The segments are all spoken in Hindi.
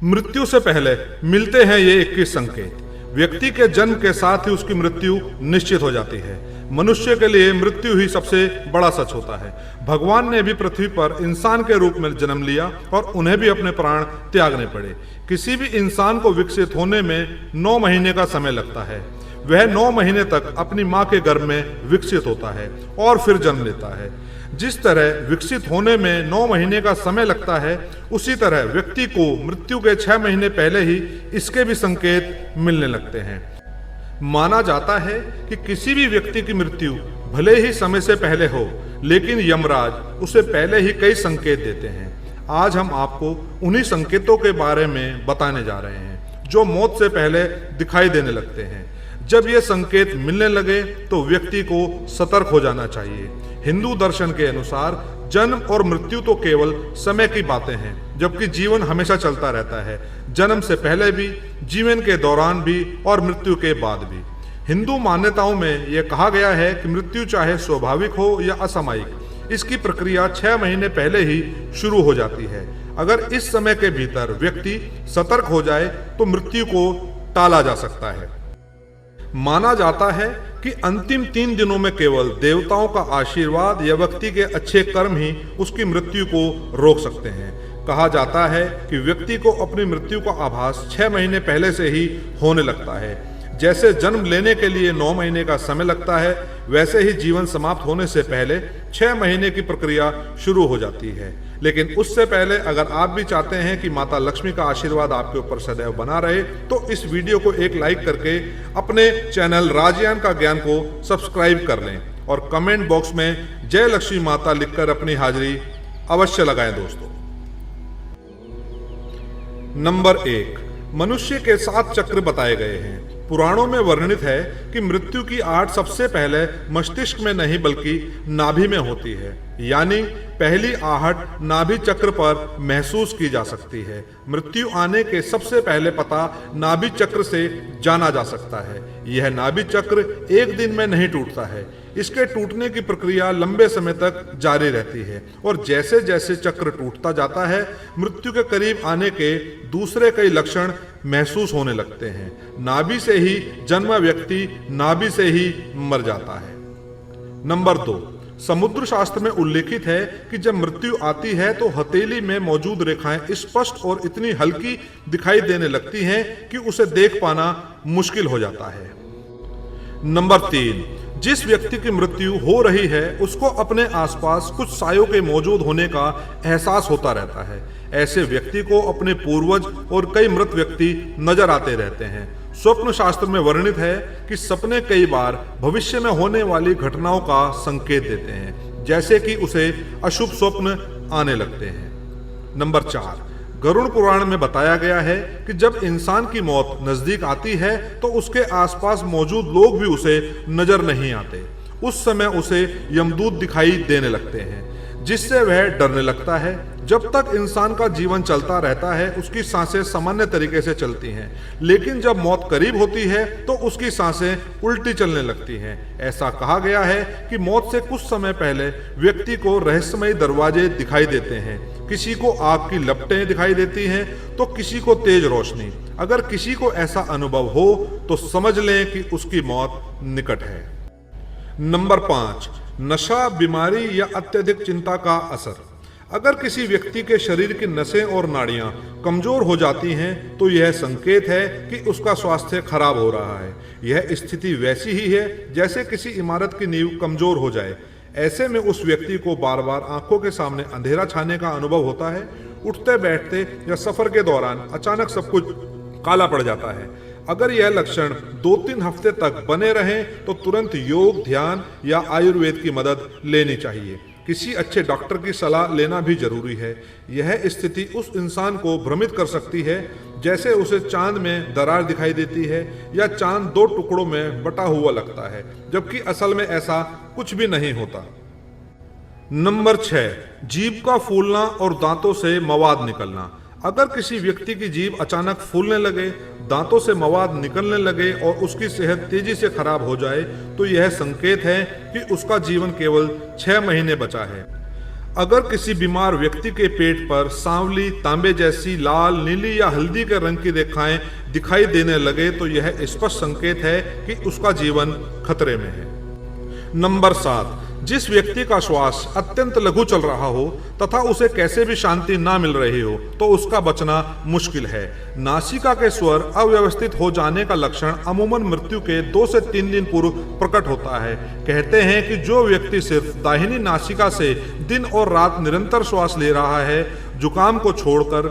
मृत्यु से पहले मिलते हैं ये 21 संकेत। व्यक्ति के जन्म के साथ ही उसकी मृत्यु निश्चित हो जाती है। मनुष्य के लिए मृत्यु ही सबसे बड़ा सच होता है। भगवान ने भी पृथ्वी पर इंसान के रूप में जन्म लिया और उन्हें भी अपने प्राण त्यागने पड़े। किसी भी इंसान को विकसित होने में 9 महीने का समय लगता है। वह 9 महीने तक अपनी माँ के गर्भ में विकसित होता है और फिर जन्म लेता है। जिस तरह विकसित होने में 9 महीने का समय लगता है, उसी तरह व्यक्ति को मृत्यु के 6 महीने पहले ही इसके भी संकेत मिलने लगते हैं। माना जाता है कि किसी भी व्यक्ति की मृत्यु भले ही समय से पहले हो, लेकिन यमराज उसे पहले ही कई संकेत देते हैं। आज हम आपको उन्हीं संकेतों के बारे में बताने जा रहे हैं जो मौत से पहले दिखाई देने लगते हैं। जब ये संकेत मिलने लगे तो व्यक्ति को सतर्क हो जाना चाहिए। हिंदू दर्शन के अनुसार जन्म और मृत्यु तो केवल समय की बातें हैं, जबकि जीवन हमेशा चलता रहता है, जन्म से पहले भी, जीवन के दौरान भी और मृत्यु के बाद भी। हिंदू मान्यताओं में यह कहा गया है कि मृत्यु चाहे स्वाभाविक हो या असामयिक, इसकी प्रक्रिया 6 महीने पहले ही शुरू हो जाती है। अगर इस समय के भीतर व्यक्ति सतर्क हो जाए तो मृत्यु को टाला जा सकता है। माना जाता है कि अंतिम 3 दिनों में केवल देवताओं का आशीर्वाद या व्यक्ति के अच्छे कर्म ही उसकी मृत्यु को रोक सकते हैं। कहा जाता है कि व्यक्ति को अपनी मृत्यु का आभास 6 महीने पहले से ही होने लगता है। जैसे जन्म लेने के लिए 9 महीने का समय लगता है, वैसे ही जीवन समाप्त होने से पहले 6 महीने की प्रक्रिया शुरू हो जाती है। लेकिन उससे पहले अगर आप भी चाहते हैं कि माता लक्ष्मी का आशीर्वाद आपके ऊपर सदैव बना रहे, तो इस वीडियो को एक लाइक करके अपने चैनल राजयान का ज्ञान को सब्सक्राइब कर लें और कमेंट बॉक्स में जय लक्ष्मी माता लिखकर अपनी हाजिरी अवश्य लगाएं दोस्तों। नंबर 1, मनुष्य के 7 चक्र बताए गए हैं। पुराणों में वर्णित है कि मृत्यु की आहट सबसे पहले मस्तिष्क में नहीं बल्कि नाभि में होती है, यानी पहली आहट नाभि चक्र पर महसूस की जा सकती है। मृत्यु आने के सबसे पहले पता नाभि चक्र से जाना जा सकता है। यह नाभि चक्र एक दिन में नहीं टूटता है, इसके टूटने की प्रक्रिया लंबे समय तक जारी रहती है और जैसे जैसे चक्र टूटता जाता है, मृत्यु के करीब आने के दूसरे कई लक्षण महसूस होने लगते हैं। नाभि से ही जन्मा व्यक्ति नाभि से ही मर जाता है। नंबर 2, समुद्र शास्त्र में उल्लेखित है कि जब मृत्यु आती है तो हथेली में मौजूद रेखाएं स्पष्ट और इतनी हल्की दिखाई देने लगती हैं कि उसे देख पाना मुश्किल हो जाता है। नंबर 3, जिस व्यक्ति की मृत्यु हो रही है उसको अपने आसपास कुछ सायों के मौजूद होने का एहसास होता रहता है। ऐसे व्यक्ति को अपने पूर्वज और कई मृत व्यक्ति नजर आते रहते हैं। स्वप्न शास्त्र में वर्णित है कि सपने कई बार भविष्य में होने वाली घटनाओं का संकेत देते हैं, जैसे कि उसे अशुभ स्वप्न आने लगते हैं। नंबर 4, गरुड़ पुराण में बताया गया है कि जब इंसान की मौत नजदीक आती है तो उसके आसपास मौजूद लोग भी उसे नजर नहीं आते। उस समय उसे यमदूत दिखाई देने लगते हैं, जिससे वह डरने लगता है। जब तक इंसान का जीवन चलता रहता है उसकी सांसें सामान्य तरीके से चलती हैं, लेकिन जब मौत करीब होती है तो उसकी सांसें उल्टी चलने लगती हैं। ऐसा कहा गया है कि मौत से कुछ समय पहले व्यक्ति को रहस्यमयी दरवाजे दिखाई देते हैं। किसी को आग की लपटें दिखाई देती हैं तो किसी को तेज रोशनी। अगर किसी को ऐसा अनुभव हो तो समझ लें कि उसकी मौत निकट है। नंबर 5, नशा, बीमारी या अत्यधिक चिंता का असर। अगर किसी व्यक्ति के शरीर की नसें और नाड़ियां कमजोर हो जाती हैं तो यह संकेत है कि उसका स्वास्थ्य खराब हो रहा है। यह स्थिति वैसी ही है जैसे किसी इमारत की नींव कमजोर हो जाए। ऐसे में उस व्यक्ति को बार बार आंखों के सामने अंधेरा छाने का अनुभव होता है। उठते बैठते या सफर के दौरान अचानक सब कुछ काला पड़ जाता है। अगर यह लक्षण 2-3 हफ्ते तक बने रहें तो तुरंत योग, ध्यान या आयुर्वेद की मदद लेनी चाहिए। किसी अच्छे डॉक्टर की सलाह लेना भी जरूरी है। यह स्थिति उस इंसान को भ्रमित कर सकती है, जैसे उसे चांद में दरार दिखाई देती है या चांद 2 टुकड़ों में बटा हुआ लगता है, जबकि असल में ऐसा कुछ भी नहीं होता। नंबर 6, जीभ का फूलना और दांतों से मवाद निकलना। अगर किसी व्यक्ति की जीभ अचानक फूलने लगे, दांतों से मवाद निकलने लगे और उसकी सेहत तेजी से खराब हो जाए तो यह संकेत है कि उसका जीवन केवल 6 महीने बचा है। अगर किसी बीमार व्यक्ति के पेट पर सांवली, तांबे जैसी, लाल, नीली या हल्दी के रंग की रेखाएं दिखाई देने लगे तो यह स्पष्ट संकेत है कि उसका जीवन खतरे में है। नंबर 7, जिस व्यक्ति का श्वास अत्यंत लघु चल रहा हो तथा उसे कैसे भी शांति ना मिल रही हो तो उसका बचना मुश्किल है। नासिका के स्वर अव्यवस्थित हो जाने का लक्षण अमूमन मृत्यु के 2 से 3 दिन पूर्व प्रकट होता है। कहते हैं कि जो व्यक्ति सिर्फ दाहिनी नासिका से दिन और रात निरंतर श्वास ले रहा है, जुकाम को छोड़कर,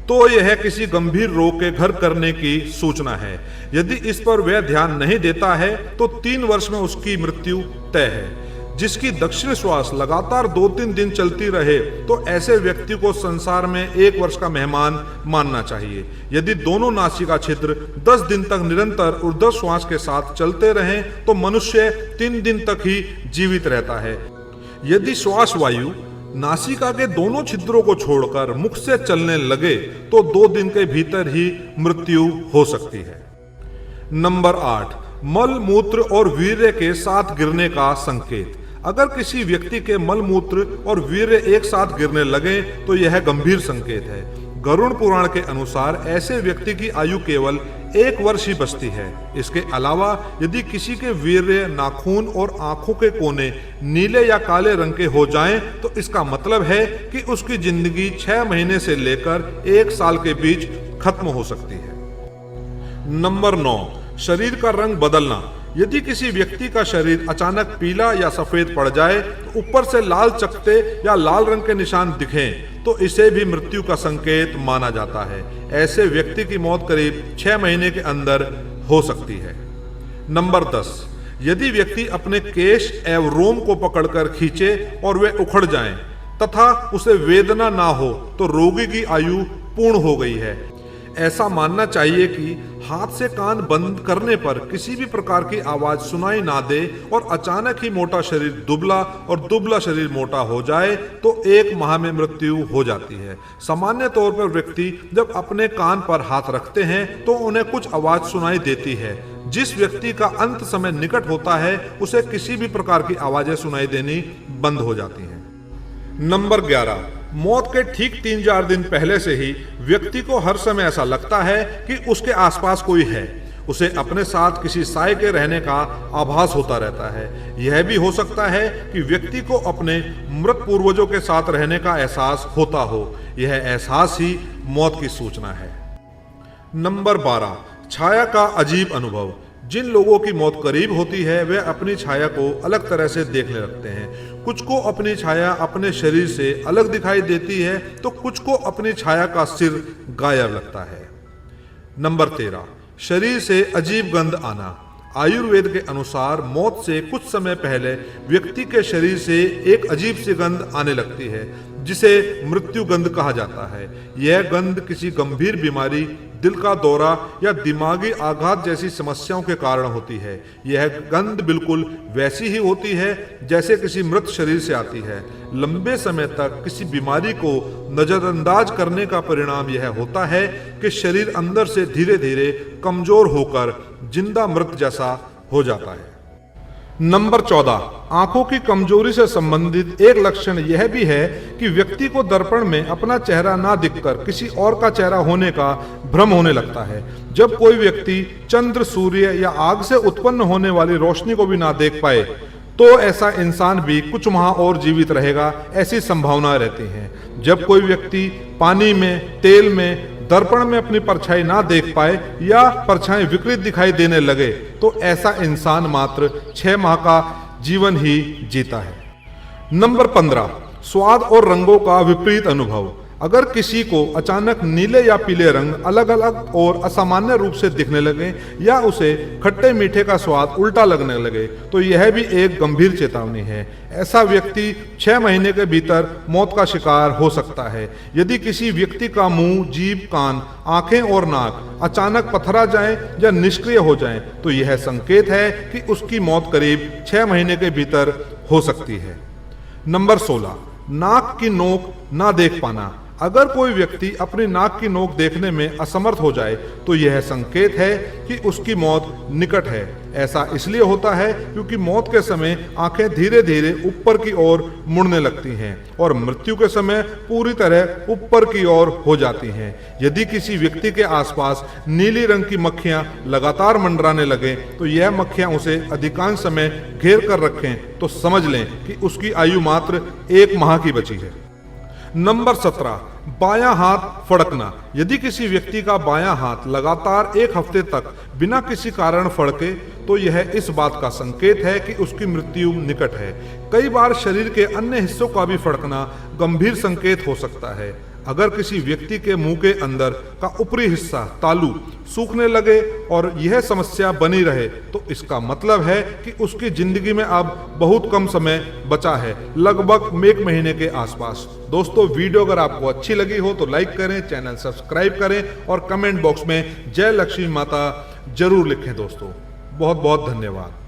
तो यह किसी गंभीर रोग के घर करने की सूचना है। यदि इस पर वह ध्यान नहीं देता है तो 3 वर्ष में उसकी मृत्यु तय है। जिसकी दक्षिण श्वास लगातार 2-3 दिन चलती रहे तो ऐसे व्यक्ति को संसार में 1 वर्ष का मेहमान मानना चाहिए। यदि दोनों नासिका छिद्र 10 दिन तक निरंतर ऊर्ध्व श्वास के साथ चलते रहें तो मनुष्य 3 दिन तक ही जीवित रहता है। यदि श्वास वायु नासिका के दोनों छिद्रों को छोड़कर मुख से चलने लगे तो 2 दिन के भीतर ही मृत्यु हो सकती है। नंबर 8, मल, मूत्र और वीर्य के साथ गिरने का संकेत। अगर किसी व्यक्ति के मल, मूत्र और वीर्य एक साथ गिरने लगे तो यह गंभीर संकेत है। गरुड़ पुराण के अनुसार ऐसे व्यक्ति की आयु केवल 1 वर्ष ही बचती है। इसके अलावा यदि किसी के वीर्य, नाखून और आंखों के कोने नीले या काले रंग के हो जाएं तो इसका मतलब है कि उसकी जिंदगी 6 महीने से लेकर 1 साल के बीच खत्म हो सकती है। नंबर 9, शरीर का रंग बदलना। यदि किसी व्यक्ति का शरीर अचानक पीला या सफेद पड़ जाए तो ऊपर से लाल चकत्ते या लाल रंग के निशान दिखें तो इसे भी मृत्यु का संकेत माना जाता है। ऐसे व्यक्ति की मौत करीब 6 महीने के अंदर हो सकती है। नंबर 10, यदि व्यक्ति अपने केश एवं रोम को पकड़कर खींचे और वे उखड़ जाएं तथा उसे वेदना ना हो तो रोगी की आयु पूर्ण हो गई है। ऐसा मानना चाहिए कि हाथ से कान बंद करने पर किसी भी प्रकार की आवाज सुनाई ना दे और अचानक ही मोटा शरीर दुबला और दुबला शरीर मोटा हो जाए तो 1 माह में मृत्यु हो जाती है। सामान्य तौर पर व्यक्ति जब अपने कान पर हाथ रखते हैं तो उन्हें कुछ आवाज सुनाई देती है। जिस व्यक्ति का अंत समय निकट होता है उसे किसी भी प्रकार की आवाजें सुनाई देनी बंद हो जाती हैं। नंबर 11, मौत के ठीक 3-4 दिन पहले से ही व्यक्ति को हर समय ऐसा लगता है कि उसके आसपास कोई है। उसे अपने साथ किसी साय के रहने का आभास होता रहता है। यह भी हो सकता है कि व्यक्ति को अपने मृत पूर्वजों के साथ रहने का एहसास होता हो। यह एहसास ही मौत की सूचना है। नंबर 12, छाया का अजीब अनुभव। जिन लोगों की मौत करीब होती है वे अपनी छाया को अलग तरह से देखने लगते हैं। कुछ को अपनी छाया अपने शरीर से अलग दिखाई देती है तो कुछ को अपनी छाया का सिर गायब लगता है। नंबर 13, शरीर से अजीब गंध आना। आयुर्वेद के अनुसार मौत से कुछ समय पहले व्यक्ति के शरीर से एक अजीब सी गंध आने लगती है जिसे मृत्यु गंध कहा जाता है। यह गंध किसी गंभीर बीमारी, दिल का दौरा या दिमागी आघात जैसी समस्याओं के कारण होती है। यह गंध बिल्कुल वैसी ही होती है जैसे किसी मृत शरीर से आती है। लंबे समय तक किसी बीमारी को नजरअंदाज करने का परिणाम यह होता है कि शरीर अंदर से धीरे धीरे कमजोर होकर जिंदा मृत जैसा हो जाता है। नंबर 14, आंखों की कमजोरी से संबंधित एक लक्षण यह भी है कि व्यक्ति को दर्पण में अपना चेहरा ना दिखकर किसी और का चेहरा होने का भ्रम होने लगता है। जब कोई व्यक्ति चंद्र, सूर्य या आग से उत्पन्न होने वाली रोशनी को भी ना देख पाए तो ऐसा इंसान भी कुछ माह और जीवित रहेगा, ऐसी संभावना रहती है। जब कोई व्यक्ति पानी में, तेल में, दर्पण में अपनी परछाई ना देख पाए या परछाई विकृत दिखाई देने लगे तो ऐसा इंसान मात्र 6 माह का जीवन ही जीता है। नंबर 15, स्वाद और रंगों का विपरीत अनुभव। अगर किसी को अचानक नीले या पीले रंग अलग अलग और असामान्य रूप से दिखने लगे या उसे खट्टे मीठे का स्वाद उल्टा लगने लगे तो यह भी एक गंभीर चेतावनी है। ऐसा व्यक्ति 6 महीने के भीतर मौत का शिकार हो सकता है। यदि किसी व्यक्ति का मुंह, जीभ, कान, आंखें और नाक अचानक पथरा जाए या निष्क्रिय हो जाए तो यह संकेत है कि उसकी मौत करीब 6 महीने के भीतर हो सकती है। नंबर 16, नाक की नोक ना देख पाना। अगर कोई व्यक्ति अपनी नाक की नोक देखने में असमर्थ हो जाए तो यह संकेत है कि उसकी मौत निकट है। ऐसा इसलिए होता है क्योंकि मौत के समय आंखें धीरे धीरे ऊपर की ओर मुड़ने लगती हैं और मृत्यु के समय पूरी तरह ऊपर की ओर हो जाती हैं। यदि किसी व्यक्ति के आसपास नीली रंग की मक्खियां लगातार मंडराने लगे तो यह मक्खियां उसे अधिकांश समय घेर कर रखें तो समझ लें कि उसकी आयु मात्र 1 माह की बची है। नंबर 17, बायां हाथ फड़कना। यदि किसी व्यक्ति का बायां हाथ लगातार 1 हफ्ते तक बिना किसी कारण फड़के तो यह इस बात का संकेत है कि उसकी मृत्यु निकट है। कई बार शरीर के अन्य हिस्सों का भी फड़कना गंभीर संकेत हो सकता है। अगर किसी व्यक्ति के मुंह के अंदर का ऊपरी हिस्सा तालू सूखने लगे और यह समस्या बनी रहे तो इसका मतलब है कि उसकी जिंदगी में अब बहुत कम समय बचा है, लगभग 1 महीने के आसपास। दोस्तों, वीडियो अगर आपको अच्छी लगी हो तो लाइक करें, चैनल सब्सक्राइब करें और कमेंट बॉक्स में जय लक्ष्मी माता जरूर लिखें। दोस्तों, बहुत बहुत धन्यवाद।